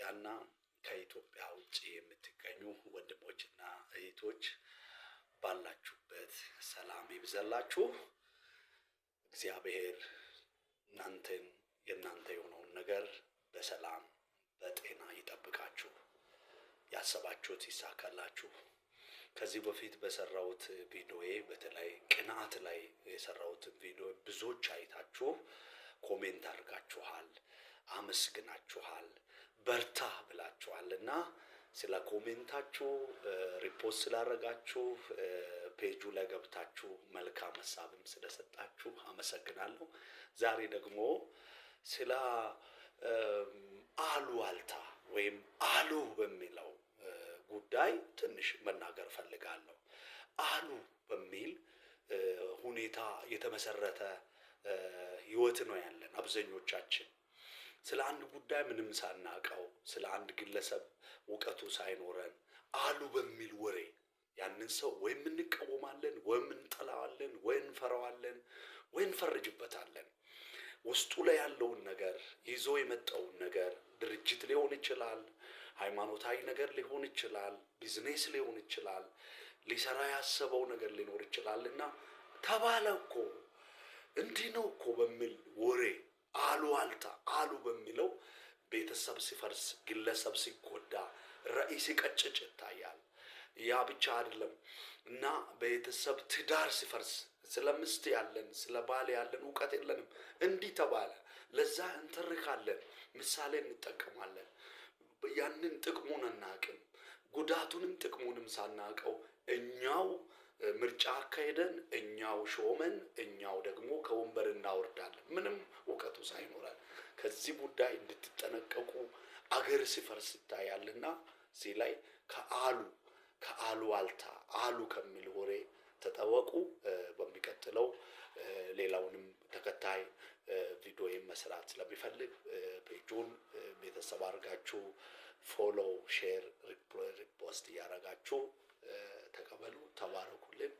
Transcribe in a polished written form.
ኢትዮጵያና ከኢትዮጵያ ውጭ የምትገኙ ወንድሞችና እህቶች ባላችሁበት ሰላም ይብዛላችሁ። እግዚአብሔር የእናንተ የሆነውን ነገር በሰላም በጤና ይጠብቃችሁ፣ ያሰባችሁት ይሳካላችሁ። ከዚህ በፊት በሰራሁት ቪዲዮዬ በተለይ ቅንዓት ላይ የሰራሁት ቪዲዮ ብዙዎች አይታችሁ ኮሜንት አድርጋችኋል፣ አመስግናችኋል፣ በርታ ብላችኋልና ስለ ኮሜንታችሁ ሪፖስት ስላደረጋችሁ ፔጁ ላይ ገብታችሁ መልካም ሐሳብም ስለሰጣችሁ አመሰግናለሁ። ዛሬ ደግሞ ስለ አሉባልታ ወይም አሉ በሚለው ጉዳይ ትንሽ መናገር ፈልጋለሁ። አሉ በሚል ሁኔታ የተመሰረተ ህይወት ነው ያለን አብዛኞቻችን። ስለ አንድ ጉዳይ ምንም ሳናቀው፣ ስለ አንድ ግለሰብ እውቀቱ ሳይኖረን አሉ በሚል ወሬ ያንን ሰው ወይም እንቃወማለን፣ ወይም እንጠላዋለን፣ ወይም እንፈራዋለን፣ ወይም እንፈርጅበታለን። ውስጡ ላይ ያለውን ነገር ይዞ የመጣውን ነገር ድርጅት ሊሆን ይችላል፣ ሃይማኖታዊ ነገር ሊሆን ይችላል፣ ቢዝነስ ሊሆን ይችላል፣ ሊሰራ ያሰበው ነገር ሊኖር ይችላልና ተባለ እኮ እንዲህ ነው እኮ በሚል ወሬ አሉባልታ አሉ በሚለው ቤተሰብ ሲፈርስ፣ ግለሰብ ሲጎዳ፣ ራዕይ ሲቀጭጭ ይታያል። ያ ብቻ አይደለም እና ቤተሰብ ትዳር ሲፈርስ ስለ ሚስት ያለን ስለ ባል ያለን እውቀት የለንም። እንዲህ ተባለ፣ ለዛ እንተርካለን፣ ምሳሌ እንጠቀማለን። ያንን ጥቅሙን አናውቅም፣ ጉዳቱንም ጥቅሙንም ሳናውቀው እኛው ምርጫ አካሄደን፣ እኛው ሾመን፣ እኛው ደግሞ ከወንበር እናወርዳለን ምንም እውቀቱ ሳይኖረን። ከዚህ ጉዳይ እንድትጠነቀቁ አገር ሲፈርስ ይታያልና እዚህ ላይ ከአሉባልታ አሉ ከሚል ወሬ ተጠወቁ። በሚቀጥለው ሌላውንም ተከታይ ቪዲዮ መስራት ስለሚፈልግ ፔጁን ቤተሰብ አድርጋችሁ ፎሎ፣ ሼር፣ ሪፖስት እያደረጋችሁ ተቀበሉ። ተባረኩልን።